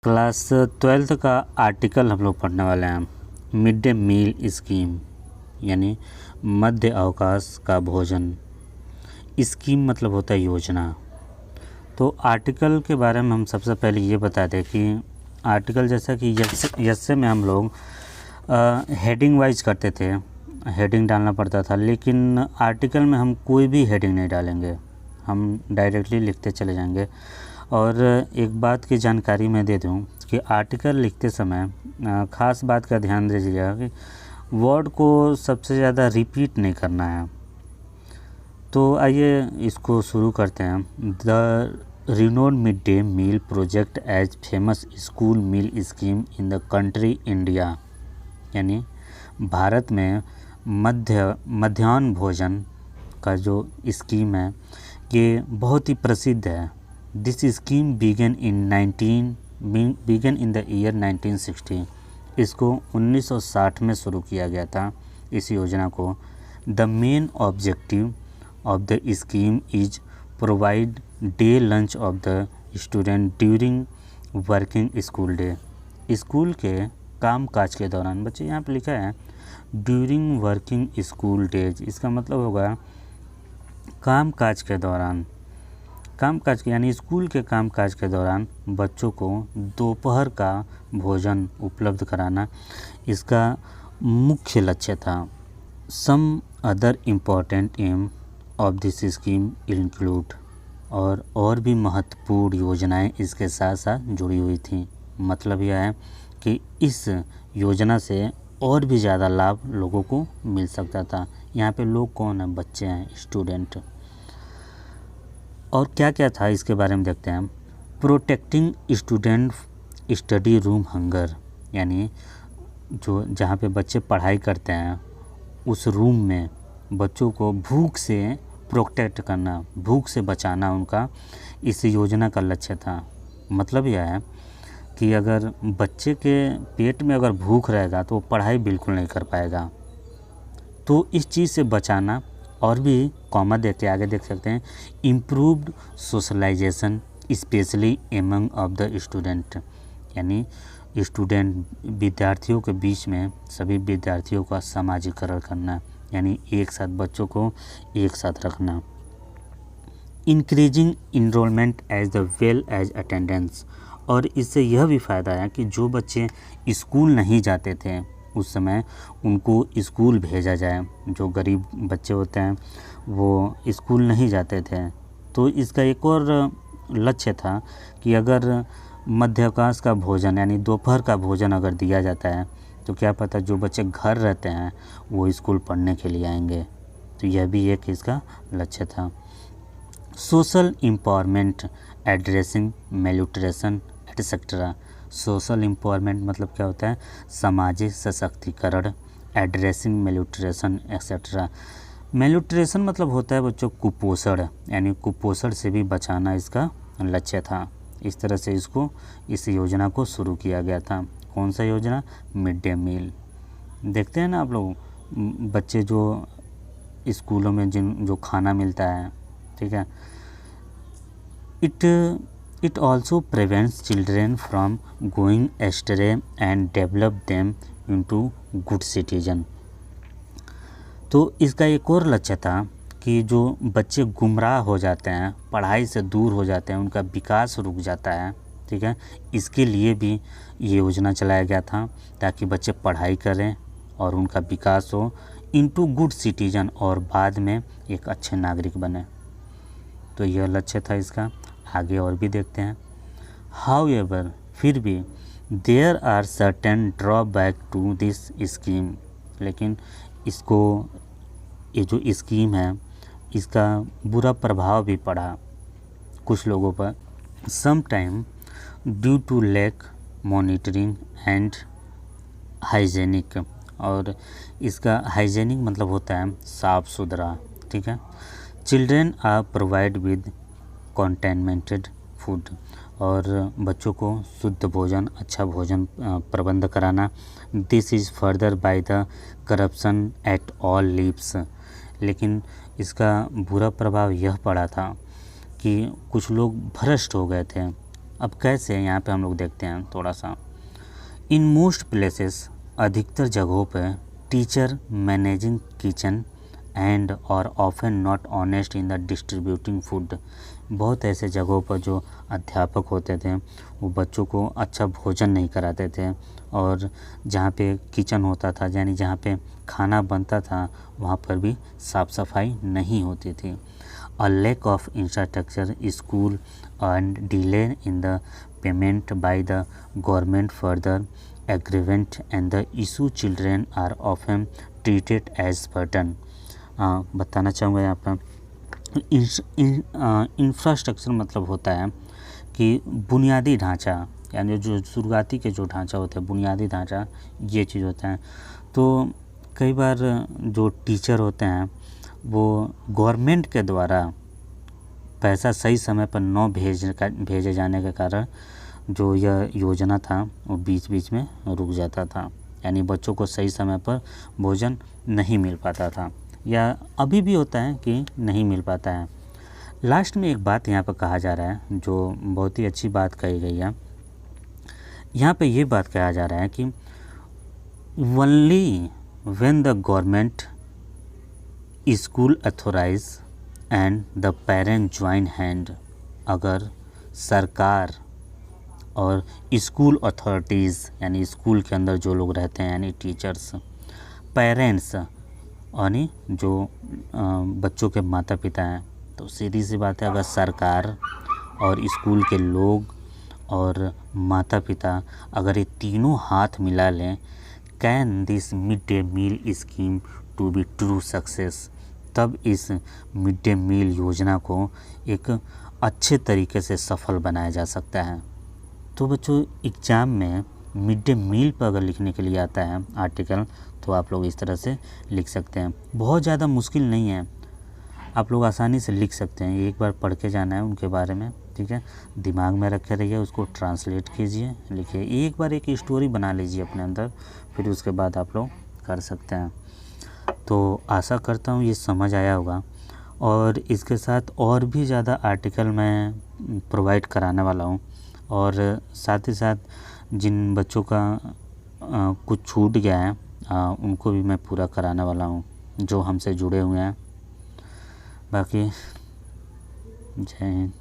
Class 12th का article हम लोग पढ़ने वाले हैं। मिड डे मील स्कीम यानी मध्य अवकाश का भोजन। स्कीम मतलब होता है योजना। तो आर्टिकल के बारे में हम सबसे पहले ये बता दें कि आर्टिकल जैसा कि यस्से में हम लोग हेडिंग वाइज करते थे, हेडिंग डालना पड़ता था, लेकिन आर्टिकल में हम कोई भी हेडिंग नहीं डालेंगे, हम डायरेक्टली लिखते चले जाएंगे। और एक बात की जानकारी मैं दे दूं कि आर्टिकल लिखते समय ख़ास बात का ध्यान दीजिएगा कि वर्ड को सबसे ज़्यादा रिपीट नहीं करना है। तो आइए इसको शुरू करते हैं। The renowned mid day meal project as famous school meal scheme in the country India, यानी भारत में मध्याह्न भोजन का जो स्कीम है ये बहुत ही प्रसिद्ध है। This scheme began in the year 1960। इसको 1960 में शुरू किया गया था इस योजना को। The main objective of the scheme is provide day lunch of the student during working school day. School के काम काज के दौरान, बच्चे यहाँ पे लिखा है ड्यूरिंग वर्किंग स्कूल डेज, इसका मतलब होगा काम काज के दौरान, यानी स्कूल के काम काज के दौरान बच्चों को दोपहर का भोजन उपलब्ध कराना इसका मुख्य लक्ष्य था। Some other important aim of this scheme include, और भी महत्वपूर्ण योजनाएं इसके साथ साथ जुड़ी हुई थी। मतलब यह है कि इस योजना से और भी ज़्यादा लाभ लोगों को मिल सकता था। यहाँ पे लोग कौन हैं? बच्चे हैं, स्टूडेंट। और क्या क्या था इसके बारे में देखते हैं। Protecting student study room hunger, यानी जो जहाँ पे बच्चे पढ़ाई करते हैं उस रूम में बच्चों को भूख से प्रोटेक्ट करना, भूख से बचाना उनका इस योजना का लक्ष्य था। मतलब यह है कि अगर बच्चे के पेट में अगर भूख रहेगा तो वो पढ़ाई बिल्कुल नहीं कर पाएगा। तो इस चीज़ से बचाना, और भी कॉमा देख के आगे देख सकते हैं, improved socialisation specially among of the student, यानी स्टूडेंट विद्यार्थियों के बीच में सभी विद्यार्थियों का सामाजिकरण करना, यानी एक साथ बच्चों को एक साथ रखना। Increasing enrolment as the well as attendance, और इससे यह भी फ़ायदा है कि जो बच्चे स्कूल नहीं जाते थे उस समय उनको स्कूल भेजा जाए। जो गरीब बच्चे होते हैं वो स्कूल नहीं जाते थे, तो इसका एक और लक्ष्य था कि अगर मध्याह्न का भोजन यानी दोपहर का भोजन अगर दिया जाता है तो क्या पता जो बच्चे घर रहते हैं वो स्कूल पढ़ने के लिए आएंगे। तो यह भी एक इसका लक्ष्य था। Social empowerment addressing malnutrition etcetera. Social empowerment मतलब क्या होता है? सामाजिक सशक्तिकरण। Addressing मेल्यूट्रेशन etcetera. मेल्यूट्रेशन मतलब होता है बच्चों कुपोषण, यानी कुपोषण से भी बचाना इसका लक्ष्य था। इस तरह से इस योजना को शुरू किया गया था। कौन सा योजना? Mid day meal. देखते हैं ना आप लोग, बच्चे जो स्कूलों में जो खाना मिलता है, ठीक है, It also prevents children from going astray and develop them into good citizen। तो इसका एक और लक्ष्य था कि जो बच्चे गुमराह हो जाते हैं, पढ़ाई से दूर हो जाते हैं, उनका विकास रुक जाता है, ठीक है, इसके लिए भी ये योजना चलाया गया था ताकि बच्चे पढ़ाई करें और उनका विकास हो इनटू गुड सिटीजन, और बाद में एक अच्छे नागरिक बने। तो यह लक्ष्य था इसका। आगे और भी देखते हैं। हाउएवर, फिर भी, there are certain drawback to this scheme, लेकिन ये जो स्कीम है इसका बुरा प्रभाव भी पड़ा कुछ लोगों पर। Some time due to lack monitoring and hygienic, और इसका हाइजेनिक मतलब होता है साफ़ सुथरा, ठीक है। Children are provide with contaminated food, और बच्चों को शुद्ध भोजन, अच्छा भोजन प्रबंध कराना। This is further by the corruption at all levels, लेकिन इसका बुरा प्रभाव यह पड़ा था कि कुछ लोग भ्रष्ट हो गए थे अब कैसे, यहाँ पे हम लोग देखते हैं थोड़ा सा। इन मोस्ट प्लेसेस, अधिकतर जगहों पर टीचर मैनेजिंग किचन एंड और often not honest in the distributing food. बहुत ऐसे जगहों पर जो अध्यापक होते थे वो बच्चों को अच्छा भोजन नहीं कराते थे, और जहाँ पे किचन होता था यानी जहाँ पे खाना बनता था वहाँ पर भी साफ़ सफाई नहीं होती थी। A lack of infrastructure school and delay in the payment by the government further aggravate and the issue children are often treated as burden. बताना चाहूँगा यहाँ पर इंफ्रास्ट्रक्चर मतलब होता है कि बुनियादी ढांचा, यानी जो शुरुआती के जो ढांचा होता है, बुनियादी ढांचा, ये चीज़ होता है। तो कई बार जो टीचर होते हैं वो गवर्नमेंट के द्वारा पैसा सही समय पर न भेजे जाने के कारण जो यह योजना था वो बीच बीच में रुक जाता था, यानी बच्चों को सही समय पर भोजन नहीं मिल पाता था, या अभी भी होता है कि नहीं मिल पाता है। लास्ट में एक बात यहाँ पर कहा जा रहा है जो बहुत ही अच्छी बात कही गई है। यहाँ पे ये बात कहा जा रहा है कि only when the government school authorise and the parent join hand, अगर सरकार और स्कूल अथॉरिटीज़ यानी स्कूल के अंदर जो लोग रहते हैं यानी टीचर्स, पेरेंट्स यानी जो बच्चों के माता पिता हैं, तो सीधी सी बात है अगर सरकार और स्कूल के लोग और माता पिता अगर ये तीनों हाथ मिला लें, can this mid day meal scheme to be true success, तब इस मिड डे मील योजना को एक अच्छे तरीके से सफल बनाया जा सकता है। तो बच्चों एग्ज़ाम में मिड डे मील पर अगर लिखने के लिए आता है आर्टिकल तो आप लोग इस तरह से लिख सकते हैं। बहुत ज़्यादा मुश्किल नहीं है, आप लोग आसानी से लिख सकते हैं। एक बार पढ़ के जाना है उनके बारे में, ठीक है, दिमाग में रखे रहिए, उसको ट्रांसलेट कीजिए, लिखिए, एक बार एक स्टोरी बना लीजिए अपने अंदर, फिर उसके बाद आप लोग कर सकते हैं। तो आशा करता हूँ ये समझ आया होगा, और इसके साथ और भी ज़्यादा आर्टिकल मैं प्रोवाइड कराने वाला हूँ, और साथ ही साथ जिन बच्चों का कुछ छूट गया है उनको भी मैं पूरा कराने वाला हूँ जो हमसे जुड़े हुए हैं। बाकी जय हिंद।